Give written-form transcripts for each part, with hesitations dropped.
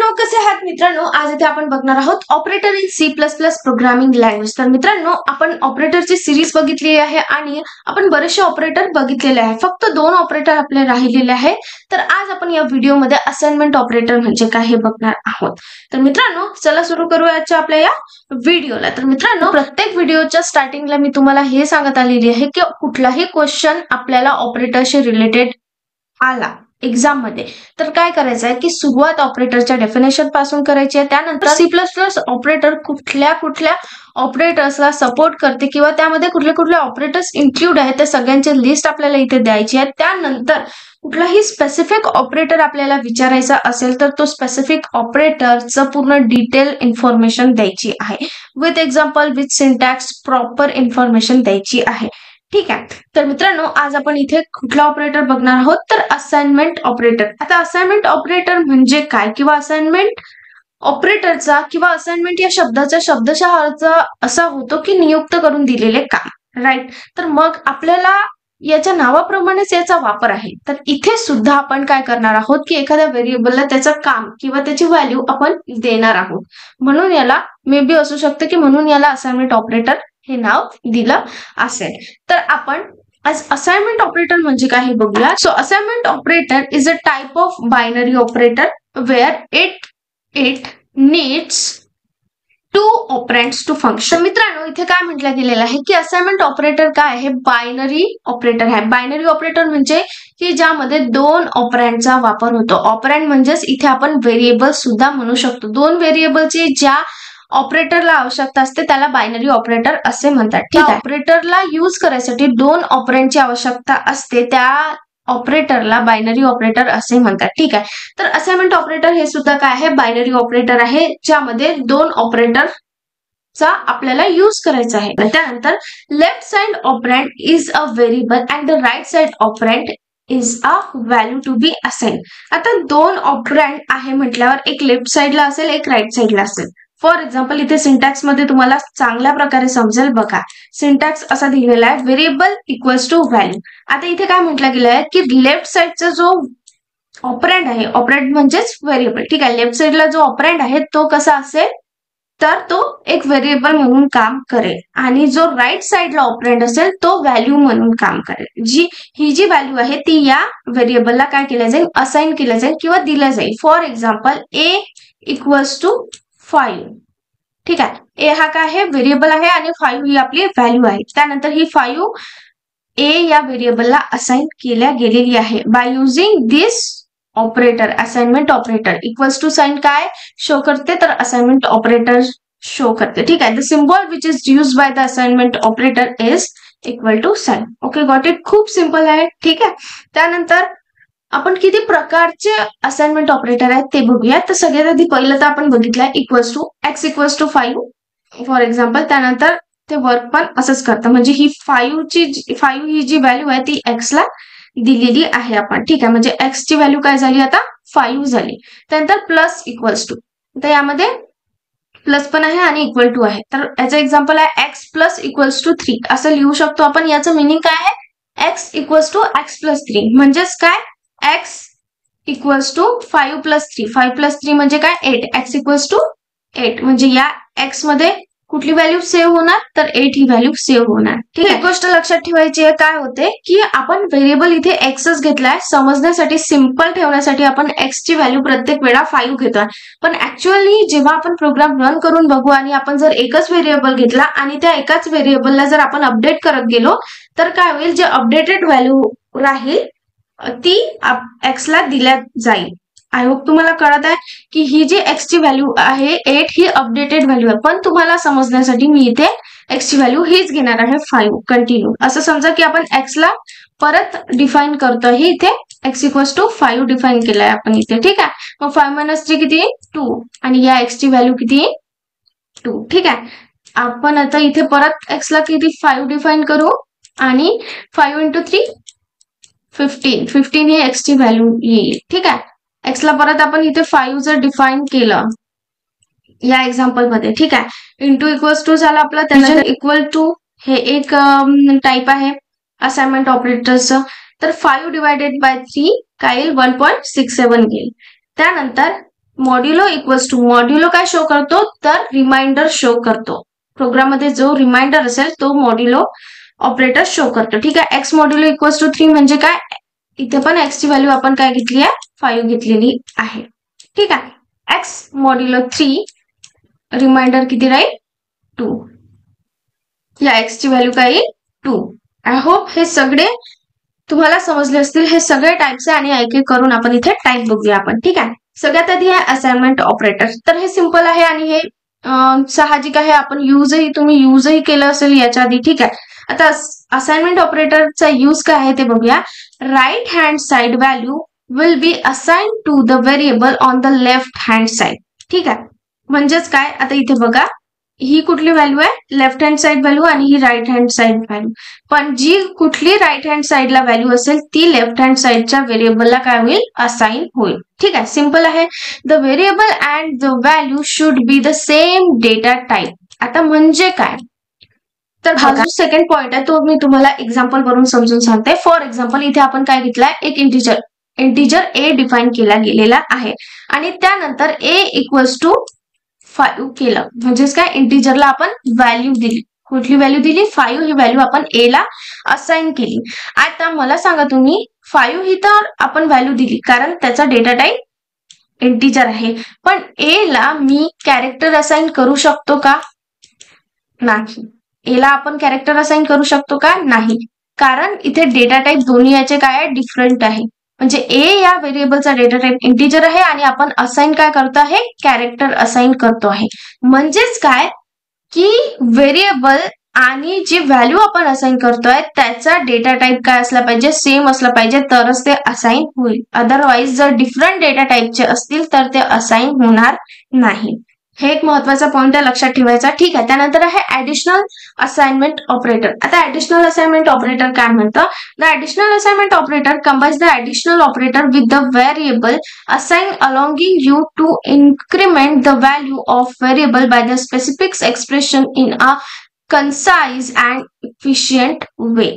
मित्रांनो, कसे आहात मित्रांनो? आज इथे आपण बघणार आहोत operator in C plus plus programming language. तर मित्रांनो, आपण ऑपरेटरची सिरीज बघितली आहे आणि आपण बरेचसे ऑपरेटर बघितलेले आहे. फक्त 2 ऑपरेटर आपले राहिलेले आहे. तर आज आपण या व्हिडिओमध्ये असाइनमेंट ऑपरेटर म्हणजे काय हे बघणार आहोत. तर मित्रांनो, चला सुरू करूया आजच्या आपल्या या व्हिडिओला. तर मित्रांनो, प्रत्येक व्हिडिओच्या स्टार्टिंगला मी तुम्हाला हे सांगत आलेली आहे की कुठलाही क्वेश्चन आपल्याला ऑपरेटरशी रिलेटेड आला एक्झाम मध्ये तर काय करायचं आहे की सुरुवात ऑपरेटरच्या डेफिनेशन पासून करायची आहे. त्यानंतर सी प्लस प्लस ऑपरेटर कुठल्या कुठल्या ऑपरेटर्सला सपोर्ट करते किंवा त्यामध्ये कुठले कुठले ऑपरेटर्स इन्क्लूड आहेत त्या सगळ्यांची लिस्ट आपल्याला इथे द्यायची आहे. त्यानंतर कुठलाही स्पेसिफिक ऑपरेटर आपल्याला विचारायचा असेल तर तो स्पेसिफिक ऑपरेटरचं पूर्ण डिटेल इन्फॉर्मेशन द्यायची आहे. With example, with syntax, proper information द्यायची आहे. ठीक आहे. तर मित्रांनो, आज आपण इथे कुठला ऑपरेटर बघणार आहोत तर असाइनमेंट ऑपरेटर. आता असाइनमेंट ऑपरेटर म्हणजे काय किंवा असाइनमेंट ऑपरेटरचा किंवा असाइनमेंट या शब्दाचा शब्दशः अर्थ असा होतो की नियुक्त करून दिलेले काम. राईट. तर मग आपल्याला याच्या नावाप्रमाणेच याचा वापर आहे. तर इथे सुद्धा आपण काय करणार आहोत की एखाद्या व्हेरिएबलला त्याचं काम किंवा त्याची व्हॅल्यू आपण देणार आहोत. म्हणून याला मे बी असू शकते की म्हणून याला असाइनमेंट ऑपरेटर हे नाव दिलं असेल. तर आपण आज असाइनमेंट ऑपरेटर म्हणजे काय हे बघूया. So assignment operator is a type of binary operator where it needs 2 operands to function. मित्रांनो, इथे काय म्हटलं गेलेलं आहे की असाइनमेंट ऑपरेटर काय आहे, बायनरी ऑपरेटर आहे. बायनरी ऑपरेटर म्हणजे की ज्यामध्ये 2 ऑपरेंडचा वापर होतो. ऑपरेंड म्हणजेच इथे आपण व्हेरिएबल सुद्धा म्हणू शकतो. 2 व्हेरिएबलची ज्या ऑपरेटरला आवश्यकता असते त्याला बायनरी ऑपरेटर असे म्हणतात. ठीक आहे. ऑपरेटरला यूज करायसाठी 2 ऑपरेंडची आवश्यकता असते त्या ऑपरेटरला बायनरी ऑपरेटर असे म्हणतात. ठीक आहे. तर असाइनमेंट ऑपरेटर हे सुद्धा काय आहे, बायनरी ऑपरेटर आहे ज्यामध्ये 2 ऑपरेटरचा आपल्याला यूज करायचा आहे. त्यानंतर left side operand is a variable and the right side operand is a value to be assign. आता 2 ऑपरेंड आहे म्हटल्यावर एक लेफ्ट साइडला असेल, एक राईट साइडला असेल. फॉर एक्झाम्पल, इथे सिंटॅक्स मध्ये तुम्हाला चांगल्या प्रकारे समजेल बघा. सिंटॅक्स असा दिलेला आहे, व्हेरिएबल इक्वल्स टू व्हॅल्यू. आता इथे काय म्हटलं गेलं आहे की लेफ्ट साइडचा जो ऑपरेंड आहे, ऑपरेंड म्हणजेच व्हेरिएबल. ठीक आहे. लेफ्ट साइडला जो ऑपरेंड आहे तो कसा असेल तर तो एक व्हेरिएबल म्हणून काम करेल आणि जो राईट साइडला ऑपरेंड असेल तो व्हॅल्यू म्हणून काम करेल. ही जी व्हॅल्यू आहे ती या व्हेरिएबलला काय केलं जाईल, असाइन केलं जाईल किंवा दिलं जाईल. For example, a equals to 5. ठीक आहे. ए हा काय आहे, व्हेरिएबल आहे आणि 5 ही आपली व्हॅल्यू आहे. त्यानंतर ही 5 ए या व्हेरिएबलला असाइन केल्या गेलेली आहे by using this operator. Assignment operator equals to sign काय शो करते तर असाइनमेंट ऑपरेटर शो करते. ठीक आहे. The symbol which is use by the assignment operator is equal to sign. Okay, got it. खूप सिंपल आहे. ठीक आहे. त्यानंतर आपण किती प्रकारचे असाइनमेंट ऑपरेटर आहेत ते बघूया. तर सगळ्यात आधी पहिलं तर आपण बघितलंय equals to x equals to 5 for example. त्यानंतर ते वर्क पण असंच करतं म्हणजे ही 5 ही जी व्हॅल्यू आहे ती एक्स ला दिलेली आहे आपण. ठीक आहे. म्हणजे एक्स ची व्हॅल्यू काय झाली आता 5 झाली. त्यानंतर प्लस इक्वल्स टू, तर यामध्ये प्लस पण आहे आणि इक्वल टू आहे. तर याचं एक्झाम्पल आहे एक्स प्लस इक्वल्स टू 3 असं लिहू शकतो आपण. याचं मिनिंग काय आहे, x equals to x plus 3 म्हणजेच काय, x equals to 5 plus 3. 5 plus 3 म्हणजे काय 8. x इक्वल्स टू 8 म्हणजे या x मध्ये कुठली व्हॅल्यू सेव्ह होणार तर 8 ही व्हॅल्यू सेव्ह होणार. ठीक आहे. एक गोष्ट लक्षात ठेवायची आहे, काय होते की आपण व्हेरिएबल इथे एक्सच घेतलाय. समजण्यासाठी, सिंपल ठेवण्यासाठी आपण x ची व्हॅल्यू प्रत्येक वेळा 5 घेतोय. पण ऍक्च्युअली जेव्हा आपण प्रोग्राम रन करून बघू आणि आपण जर एकच व्हेरिएबल घेतला आणि त्या एकाच व्हेरिएबलला जर आपण अपडेट करत गेलो तर काय होईल, जे अपडेटेड व्हॅल्यू राहील ती एक्स ला दिल्या जाईल. आय होप तुम्हाला कळत आहे की ही जी एक्स ची व्हॅल्यू आहे 8 ही अपडेटेड व्हॅल्यू आहे. पण तुम्हाला समजण्यासाठी मी इथे एक्स ची व्हॅल्यू हीच घेणार आहे 5 कंटिन्यू. असं समजा की आपण एक्स ला परत डिफाईन करतोय. हे इथे एक्स इक्वल्स टू 5 डिफाईन केलाय आपण इथे. ठीक आहे. मग 5 मायनस 3 किती 2 आणि या एक्स ची व्हॅल्यू किती 2. ठीक आहे. आपण आता इथे परत एक्स ला किती 5 डिफाईन करू आणि 5 इंटू 3 15 ही एक्स ची व्हॅल्यू येईल. ठीक आहे. एक्स ला परत आपण इथे 5 जर डिफाईन केलं या एक्झाम्पल मध्ये. ठीक आहे. इंटू इक्वल्स टू झाला आपला. त्यानंतर इक्वल टू हे एक टाइप आहे असाइनमेंट ऑपरेटरचं. तर 5 डिवायडेड बाय 3 काय येईल 1.67 येईल. त्यानंतर मॉड्युलो इक्वल्स टू मॉड्युलो काय शो करतो तर रिमाइंडर शो करतो. प्रोग्राम मध्ये जो रिमाइंडर असेल तो मॉड्युलो ऑपरेटर शो करतो. ठीक आहे. एक्स मॉड्युलो इक्वल्स टू 3 म्हणजे काय, इथे पण एक्स ची व्हॅल्यू आपण काय घेतली आहे 5 घेतलेली आहे. ठीक आहे. एक्स मॉड्युलो 3 रिमाइंडर किती राहील 2. या एक्स ची व्हॅल्यू काय येईल 2. आय होप हे सगळे तुम्हाला समजले असतील. हे सगळे टाइप्स आहे आणि एक एक करून आपण इथे टाइप बघूया आपण. ठीक आहे. सगळ्यात आधी आहे असाइनमेंट ऑपरेटर. तर हे सिंपल आहे आणि हे साहजिक आहे, आपण तुम्ही युजही केलं असेल याच्या आधी. ठीक आहे. आता असाइनमेंट ऑपरेटरचा यूज काय आहे ते बघूया. Right hand side value will be assign to the variable on the left hand side. ठीक आहे. म्हणजेच काय, आता इथे बघा ही कुठली व्हॅल्यू आहे लेफ्ट हँड साइड व्हॅल्यू आणि ही राईट हँड साइड व्हॅल्यू. पण जी कुठली राईट हँड साइडला व्हॅल्यू असेल ती लेफ्ट हँड साइडच्या व्हेरिएबलला काय होईल असाइन होईल. ठीक आहे. सिंपल आहे. The variable and the value should be the same data type. आता म्हणजे काय, तर हा जो सेकंड पॉइंट आहे तो मी तुम्हाला एक्झाम्पल वरून समजून सांगते. फॉर एक्झाम्पल इथे आपण काय घेतलाय एक इंटिजर ए डिफाईन केला गेलेला आहे आणि त्यानंतर ए इक्वल्स टू 5 केलं. म्हणजेच काय, इंटिजरला आपण व्हॅल्यू दिली. कुठली व्हॅल्यू दिली 5. ही व्हॅल्यू आपण ए ला असाइन केली. आता मला सांगा तुम्ही 5 ही तर आपण व्हॅल्यू दिली कारण त्याचा डेटा टाइप इंटिजर आहे. पण ए ला मी कॅरेक्टर असाइन करू शकतो का, नाही. ए ला आपण कॅरेक्टर असाइन करू शकतो का, नाही. कारण इथे डेटा टाइप दोन्ही याचे काय आहे डिफरंट आहे. म्हणजे ए या व्हेरिएबलचा डेटा टाइप इंटिजर आहे आणि आपण असाइन काय करतो आहे कॅरेक्टर असाइन करतो आहे. म्हणजेच काय की व्हेरिएबल आणि जी व्हॅल्यू आपण असाइन करतोय त्याचा डेटा टाइप काय असला पाहिजे सेम असला पाहिजे तरच ते असाइन होईल. अदरवाईज जर डिफरंट डेटा टाइपचे असतील तर ते असाइन होणार नाही. हे एक महत्वाचा पॉइंट आहे, लक्षात ठेवायचा. ठीक आहे. त्यानंतर आहे ऍडिशनल असाइनमेंट ऑपरेटर. आता ऍडिशनल असाइनमेंट ऑपरेटर काय म्हणतं, the additional assignment operator combines the additional operator with the variable assign allowing you to increment the value of variable by the specific expression in a concise and efficient way.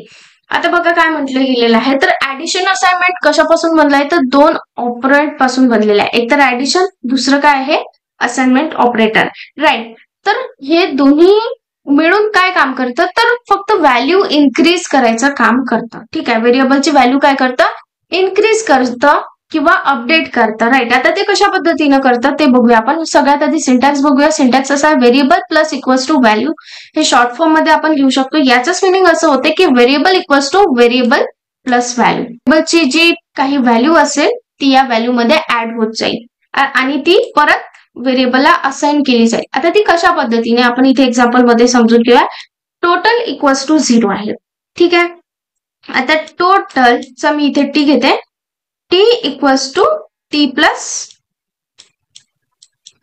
आता बघा काय म्हटलं गेलेलं आहे, तर addition assignment कशापासून बनलाय तर 2 ऑपरेंट पासून बनलेला आहे. एक तर ऍडिशन, दुसरं काय आहे असाइनमेंट ऑपरेटर. राईट. तर हे दोन्ही मिळून काय काम करतं तर फक्त व्हॅल्यू इन्क्रीज करायचं काम करतं. ठीक आहे. व्हेरिएबलची व्हॅल्यू काय करतं इन्क्रीज करतं किंवा अपडेट करतं. राईट. आता ते कशा पद्धतीनं करतं ते बघूया आपण. सगळ्यात आधी सिंटॅक्स बघूया. सिंटॅक्स असा आहे variable plus equals to value. हे शॉर्ट फॉर्म मध्ये आपण लिहू शकतो. याचंच मिनिंग असं होते की variable equals to variable plus value. व्हेरिएबलची जी काही व्हॅल्यू असेल ती या व्हॅल्यू मध्ये ऍड होत जाईल आणि ती परत व्हेरिएबलला असाइन केली जाईल. आता ती कशा पद्धतीने आपण इथे एक्झाम्पल मध्ये समजून घेऊया. टोटल इक्वल्स टू 0 आहे. ठीक आहे. आता टोटलचा मी इथे टी घेते. T equals to t plus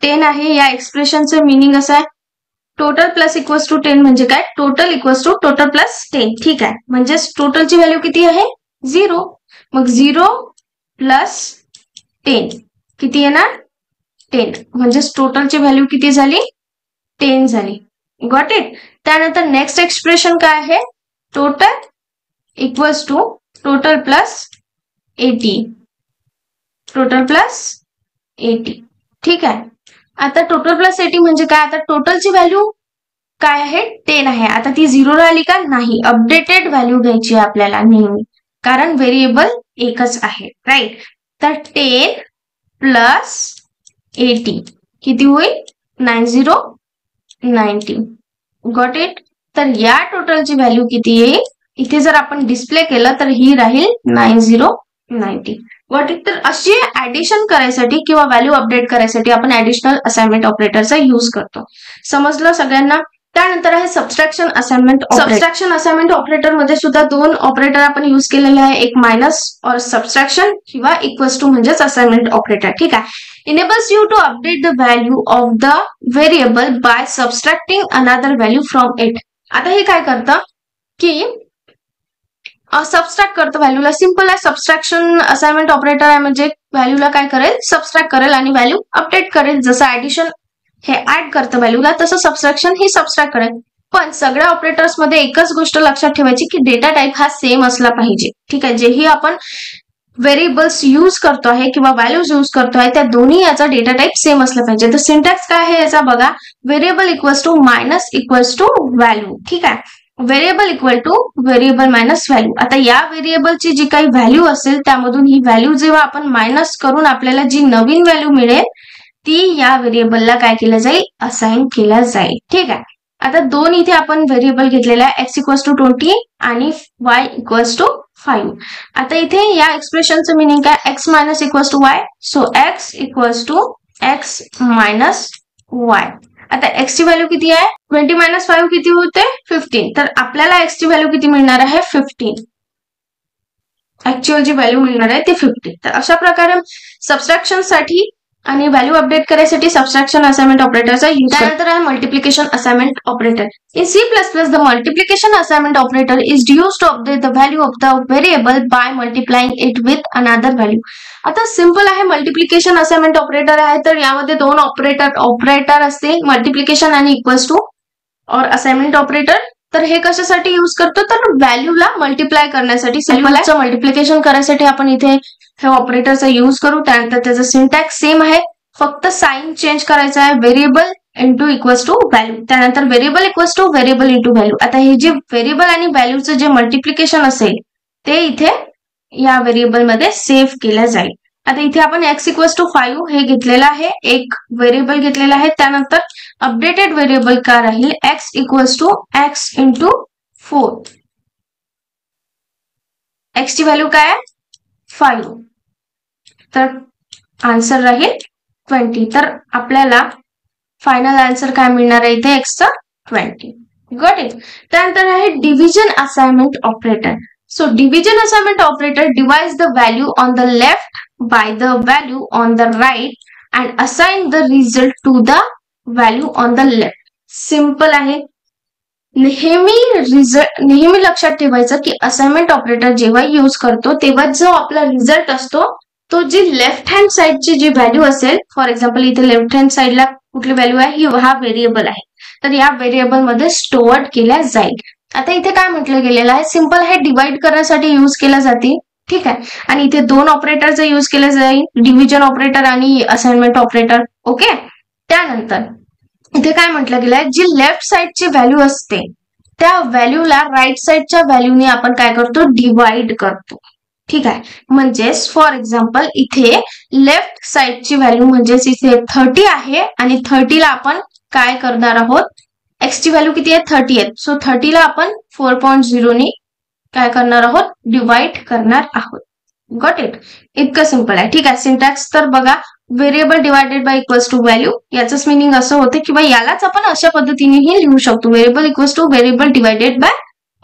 10 आहे. या एक्सप्रेशनचं मिनिंग असं आहे टोटल प्लस इक्वल्स टू 10 म्हणजे काय total equals to total plus 10. ठीक आहे. म्हणजे टोटलची व्हॅल्यू किती आहे 0. मग 0 प्लस 10 किती येणार 10. म्हणजे टोटलची व्हॅल्यू किती झाली 10 झाली. Got it. त्यानंतर नेक्स्ट एक्सप्रेशन काय आहे total equals to total plus 80. Total plus 80. ठीक आहे. आता टोटल प्लस 80 म्हणजे काय, आता टोटलची व्हॅल्यू काय आहे 10 आहे. आता ती 0 राहिली का नाही, अपडेटेड व्हॅल्यू घ्यायची आपल्याला नेहमी कारण व्हेरिएबल एकच आहे. राईट. तर 10 प्लस 80 किती होईल 90. Got it. तर या टोटलची व्हॅल्यू किती येईल इथे जर आपण डिस्प्ले केलं तर ही राहील 90. Got it. तर अशी ऍडिशन करायसाठी किंवा व्हॅल्यू अपडेट करायसाठी आपण ऍडिशनल असाइनमेंट ऑपरेटरचा यूज करतो. समजलं सगळ्यांना. त्यानंतर आहे subtraction assignment. Subtraction assignment operator मध्ये सुद्धा 2 ऑपरेटर आपण यूज केलेले आहे. एक मायनस और सबस्ट्रॅक्शन किंवा इक्वल्स टू म्हणजेच असाइनमेंट ऑपरेटर. ठीक आहे. enables you to update the value of the variable by subtracting another value from it. आता हे काय करतं की सबस्ट्रॅक्ट करतं व्हॅल्यूला. सिंपल आहे. सबस्ट्रॅक्शन असाइनमेंट ऑपरेटर आहे म्हणजे व्हॅल्यूला काय करेल सबस्ट्रॅक्ट करेल आणि व्हॅल्यू अपडेट करेल. जसं ऍडिशन हे ऍड करतं व्हॅल्यूला तसं सबस्ट्रॅक्शन ही सबस्ट्रॅक्ट करेल. पण सगळ्या ऑपरेटर्स मध्ये एकच गोष्ट लक्षात ठेवायची की डेटा टाइप हा सेम असला पाहिजे. ठीक आहे. जेही आपण व्हेरिएबल्स यूज करतो आहे किंवा व्हॅल्यूज यूज करतो आहे त्या दोन्ही याचा डेटा टाइप सेम असला पाहिजे. तर सिंटॅक्स काय आहे याचा बघा, variable equals to minus equals to value. ठीक आहे, variable equal to variable minus value. आता या व्हेरिएबलची जी काही व्हॅल्यू असेल त्यामधून ही व्हॅल्यू जेव्हा आपण मायनस करून आपल्याला जी नवीन व्हॅल्यू मिळेल ती या व्हेरिएबलला काय केलं जाईल, असाइन केला जाईल. ठीक आहे, आता दोन इथे आपण व्हेरिएबल घेतलेला आहे, एक्स इक्वल्स टू 20 आणि वाय इक्वल्स टू 5. आता इथे या एक्सप्रेशनचं मिनिंग काय, x minus equals to y. So x equals to x minus y. आता एक्स ची व्हॅल्यू किती आहे, 20 मायनस 5 किती होते, 15. तर आपल्याला एक्स ची व्हॅल्यू किती मिळणार आहे, 15. ऍक्च्युअल जी व्हॅल्यू मिळणार आहे ते 50. तर अशा प्रकारे सबस्ट्रॅक्शन साठी आणि व्हॅल्यू अपडेट करायसाठी सबस्ट्रॅक्शन असाइनमेंट ऑपरेटरचा यूज. त्यानंतर आहे multiplication assignment operator. In C++, the multiplication assignment operator is used to update the value of the variable by multiplying it with another value. आता सिंपल आहे, multiplication assignment operator आहे तर यामध्ये दोन operator असते, multiplication आणि इक्वल्स टू और assignment operator. तर हे कशासाठी यूज करतो, तर व्हॅल्यूला मल्टिप्लाय करण्यासाठी. सिंपलचं मल्टिप्लिकेशन करायसाठी आपण इथे हे ऑपरेटरचा यूज करू. त्यानंतर त्याचा सिंटॅक्स सेम आहे, फक्त साइन चेंज करायचा आहे, variable into equals to value. त्यानंतर variable equals to variable into value. आता हे जे व्हेरिएबल आणि व्हॅल्यूचं जे मल्टिप्लिकेशन असेल ते इथे या व्हेरिएबल मध्ये सेव्ह केलं जाईल. आता इथे आपण एक्स इक्वल्स टू 5 हे घेतलेलं आहे, एक व्हेरिएबल घेतलेला आहे. त्यानंतर अपडेटेड व्हेरिएबल काय राहील, x equals to x into 4. X ची व्हॅल्यू काय आहे, 5. तर आन्सर राहील 20. तर आपल्याला फायनल आन्सर काय मिळणार आहे इथे, एक्सचा 20. Got it. त्यानंतर आहे division assignment operator. So division assignment operator divides the value on the left by the value on the right and assign the result to the value on the left. Simple आहे. नेहमी लक्षात ठेवायचं की assignment operator जेव्हा use करतो तेव्हा जो आपला रिझल्ट असतो तो जी लेफ्ट हँड साइडची जी व्हॅल्यू असेल, फॉर एक्झाम्पल इथे लेफ्ट हँड साइडला कुठली व्हॅल्यू आहे, हा व्हेरिएबल आहे, तर या व्हेरिएबल मध्ये स्टोअर केल्या जाईल. आता इथे काय म्हटलं गेलेलं आहे, सिंपल आहे, डिवाइड करण्यासाठी यूज केला जाते. ठीक आहे, आणि इथे दोन ऑपरेटरचा यूज केला जाईल, डिव्हिजन ऑपरेटर आणि असाइनमेंट ऑपरेटर. ओके, त्यानंतर इथे काय म्हटलं गेलंय, जी लेफ्ट साइडची व्हॅल्यू असते त्या व्हॅल्यूला राईट साइडच्या व्हॅल्यूने आपण काय करतो, डिवाइड करतो. ठीक आहे, म्हणजेच फॉर एक्झाम्पल इथे लेफ्ट साइडची व्हॅल्यू म्हणजेच इथे 30 आहे आणि 30 ला आपण काय करणार आहोत, एक्स ची व्हॅल्यू किती आहे, 30 आहे. सो 30 ला आपण 4.0 ने काय करणार आहोत, डिवाइड करणार आहोत. Got it. इतकं सिंपल आहे. ठीक आहे, सिंटॅक्स तर बघा, variable divided by equals to value, याचंच मिनिंग असं होते किंवा यालाच आपण अशा पद्धतीनेही लिहू शकतो, variable equals to variable divided by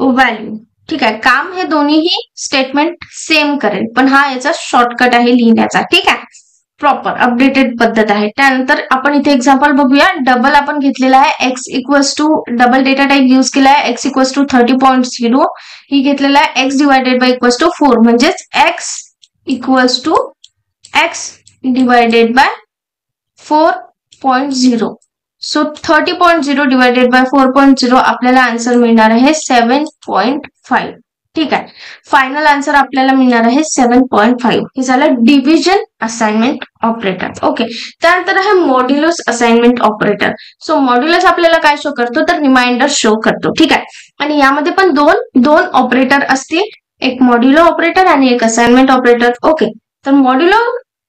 value. ठीक आहे, काम हे दोन्हीही स्टेटमेंट सेम करेल, पण हा याचा शॉर्टकट आहे लिहिण्याचा. ठीक आहे, प्रॉपर अपडेटेड पद्धत आहे. त्यानंतर आपण इथे एक्झाम्पल बघूया. डबल आपण घेतलेला आहे, x equals to double data type use केला आहे, एक्स इक्वल्स टू 30.0 ही घेतलेला आहे, x divided by equals to 4 म्हणजेच x equals to x divided by 4.0. So 30.0 divided by 4.0 आपल्याला आन्सर मिळणार आहे 7.5. ठीक आहे, फायनल आन्सर आपल्याला मिळणार आहे 7.5. हे झालं डिव्हिजन असाइनमेंट ऑपरेटर. ओके, त्यानंतर आहे modulus assignment operator. So modulus आपल्याला काय शो करतो, तर रिमाइंडर शो करतो. ठीक आहे, आणि यामध्ये पण दोन ऑपरेटर असतील, एक मॉड्युलो ऑपरेटर आणि एक असाइनमेंट ऑपरेटर. ओके, तर modulo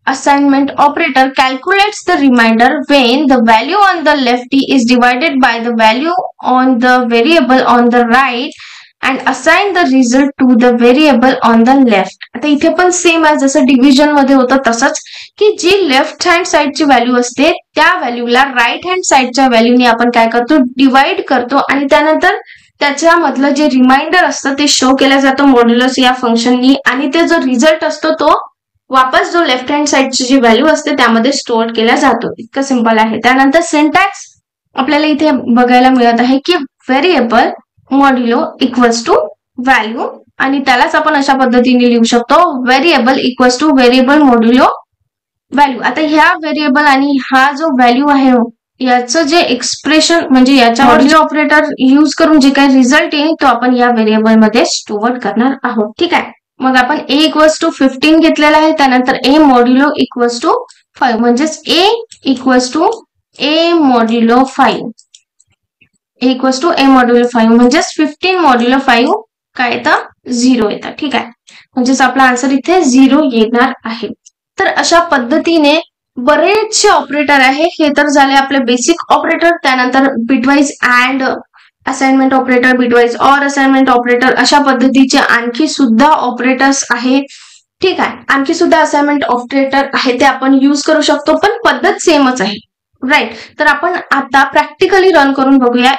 assignment operator calculates the remainder when the value on the left is divided by the value on the variable on the right and assign the result to the variable on the left. आता इथे पण same आहे जसं division मध्ये होतं तसंच, की जी left hand साइडची value असते त्या व्हॅल्यूला राईट हँड साइडच्या व्हॅल्यूने आपण काय करतो, डिवाइड करतो आणि त्यानंतर त्याच्यामधलं जे रिमाइंडर असतं ते शो केलं जातं मॉड्युलस या फंक्शननी आणि ते जो रिझल्ट असतो तो वापस जो लेफ्ट हँड साइडची जी व्हॅल्यू असते त्यामध्ये स्टोअर केला जातो. इतकं सिंपल आहे. त्यानंतर सिंटॅक्स आपल्याला इथे बघायला मिळत आहे की variable modulo equals to value आणि त्यालाच आपण अशा पद्धतीने लिहू शकतो, variable equals to variable modulo value. आता ह्या व्हेरिएबल आणि हा जो व्हॅल्यू आहे याचं जे एक्सप्रेशन म्हणजे याच्यावर जे ऑपरेटर यूज करून जे काही रिझल्ट येईल तो आपण या व्हेरिएबल मध्ये स्टोअर करणार आहोत. ठीक आहे, मग आपण a इक्वल्स टू 15 घेतलेला आहे, त्यानंतर a मॉड्युलो इक्वल्स टू 5 म्हणजेच a equals to a modulo 5 equals to a modulo 5 म्हणजेच 15 मॉड्युलो 5 काय येतं 0 येतं. ठीक आहे, म्हणजेच आपला आन्सर इथे 0 येणार आहे. तर अशा पद्धतीने बरेचसे ऑपरेटर आहे. हे तर झाले आपले बेसिक ऑपरेटर. त्यानंतर bitwise and assignment operator, bitwise or assignment operator, अशा पद्धतीचे आणखी सुद्धा ऑपरेटर्स आहे. ठीक आहे, आणखी सुद्धा असाइनमेंट ऑपरेटर आहे, ते आपण यूज करू शकतो, पण पद्धत सेमच आहे. राईट, तर आपण आता प्रॅक्टिकली रन करून बघूया.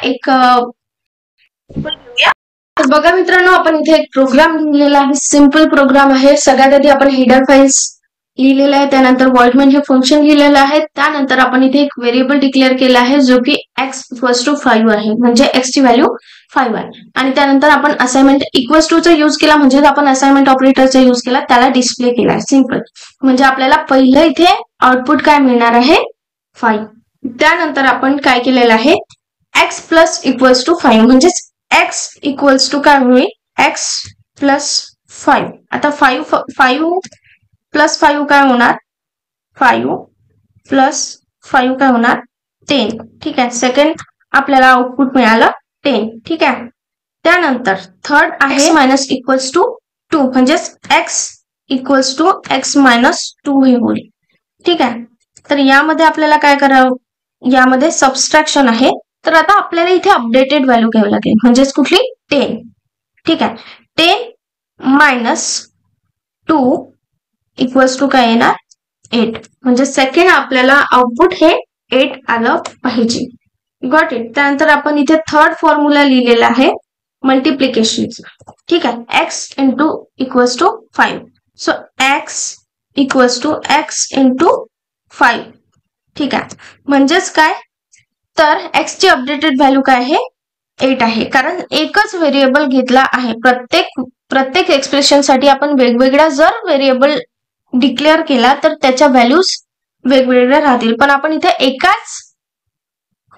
बघा मित्रांनो, आपण इथे एक प्रोग्राम लिहिलेला आहे. सिंपल प्रोग्राम आहे. सगळ्यात आधी आपण हेडर फाइल्स लिहिलेलं आहे, त्यानंतर व्हॉइड हे फंक्शन लिहिलेलं आहे. त्यानंतर आपण इथे एक व्हेरिएबल डिक्लेअर केला आहे जो की x इक्वल्स टू 5 आहे, म्हणजे x ची व्हॅल्यू 5 आहे. आणि त्यानंतर आपण असाइनमेंट इक्वल्स टू चा यूज केला, म्हणजे आपण असाइनमेंट ऑपरेटरचा यूज केला, त्याला डिस्प्ले केला आहे. सिंपल, म्हणजे आपल्याला पहिलं इथे आउटपुट काय मिळणार आहे 5. त्यानंतर आपण काय केलेलं आहे x प्लस इक्वल्स टू 5 म्हणजेच x इक्वल्स टू काय होईल x प्लस 5. आता 5 प्लस 5 काय होणार 5 प्लस 5 काय होणार 10. ठीक आहे, सेकंड आपल्याला आउटपुट मिळालं 10. ठीक आहे, त्यानंतर थर्ड आहे मायनस इक्वल्स टू 2 म्हणजेच x equals to x minus 2 हे होईल. ठीक आहे, तर यामध्ये आपल्याला काय करावं, यामध्ये सबस्ट्रॅक्शन आहे. तर आता आपल्याला इथे अपडेटेड व्हॅल्यू घ्यावी लागेल, म्हणजेच कुठली 10. ठीक आहे, 10 मायनस 2 इक्वल्स टू काय येणार 8, म्हणजे सेकंड आपल्याला आउटपुट हे 8 आलं पाहिजे. Got it. त्यानंतर आपण इथे थर्ड फॉर्म्युला लिहिलेला आहे मल्टिप्लिकेशनचा. ठीक आहे, x into equals to 5. So x equals to x into 5. ठीक आहे, म्हणजेच काय, तर x ची अपडेटेड व्हॅल्यू काय आहे 8 आहे, कारण एकच व्हेरिएबल घेतला आहे. प्रत्येक एक्सप्रेशन साठी आपण वेगवेगळा जर व्हेरिएबल डिक्लेअर केला तर त्याच्या व्हॅल्यूज वेगवेगळ्या राहतील, पण आपण इथे एकाच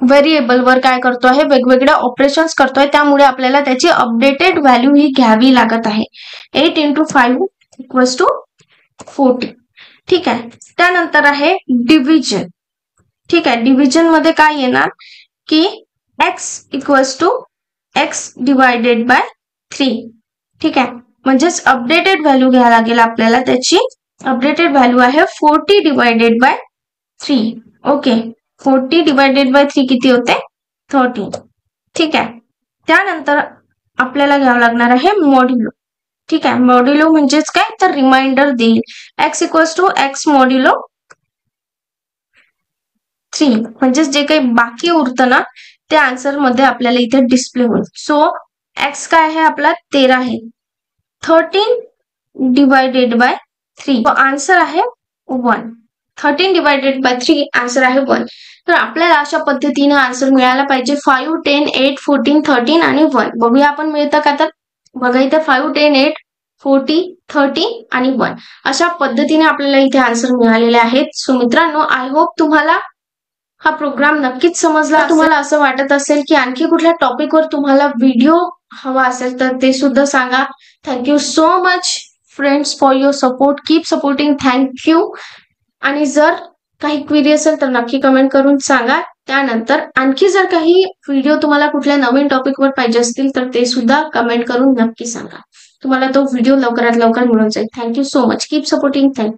व्हेरिएबल वर काय करतो आहे वेगवेगळ्या ऑपरेशन्स करतोय, त्यामुळे आपल्याला त्याची अपडेटेड व्हॅल्यू ही घ्यावी लागत आहे. 8 इंटू 5 इक्वल्स टू 40. ठीक आहे, त्यानंतर आहे डिव्हिजन. ठीक आहे, डिव्हिजन मध्ये काय येणार की x equals to x divided by 3. ठीक आहे, म्हणजेच अपडेटेड व्हॅल्यू घ्यावी लागेल आपल्याला. त्याची अपडेटेड व्हॅल्यू आहे 40 divided by 3. Okay, 40 divided by 3 किती होते 13. ठीक आहे, त्यानंतर आपल्याला घ्यावं लागणार आहे मॉड्युलो. ठीक आहे, मॉड्युलो म्हणजेच काय, तर रिमाइंडर देईल x equals to x modulo 3, म्हणजेच जे काही बाकी उरतं ना ते आन्सर मध्ये आपल्याला इथे डिस्प्ले होईल. सो x काय आहे आपला 13 आहे, 13 डिवायडेड बाय 3, आन्सर आहे 1. 13 डिवायडेड बाय 3 आन्सर आहे 1. तर आपल्याला अशा पद्धतीने आन्सर मिळाला पाहिजे 5, 10, 8, 14, 13 आणि 1. बघूया आपण मिळतं का. तर बघा इथे 5, 10, 8, 40, 30 आणि 1 अशा पद्धतीने आपल्याला इथे आन्सर मिळालेले आहेत. सो मित्रांनो, आय होप तुम्हाला हा प्रोग्राम नक्कीच समजला. तुम्हाला असं वाटत असेल की आणखी कुठल्या टॉपिकवर तुम्हाला व्हिडिओ हवा असेल तर ते सुद्धा सांगा. Thank you so much friends for your support. Keep supporting. Thank you. आणि जर काही क्वेरी असेल तर नक्की कमेंट करून सांगा. त्यानंतर आणखी जर काही व्हिडिओ तुम्हाला कुठल्या नवीन टॉपिकवर पाहिजे असतील तर ते सुद्धा कमेंट करून नक्की सांगा. तुम्हाला तो व्हिडिओ लवकरात लवकर मिळून जाईल. Thank you so much. Keep supporting. Thank you.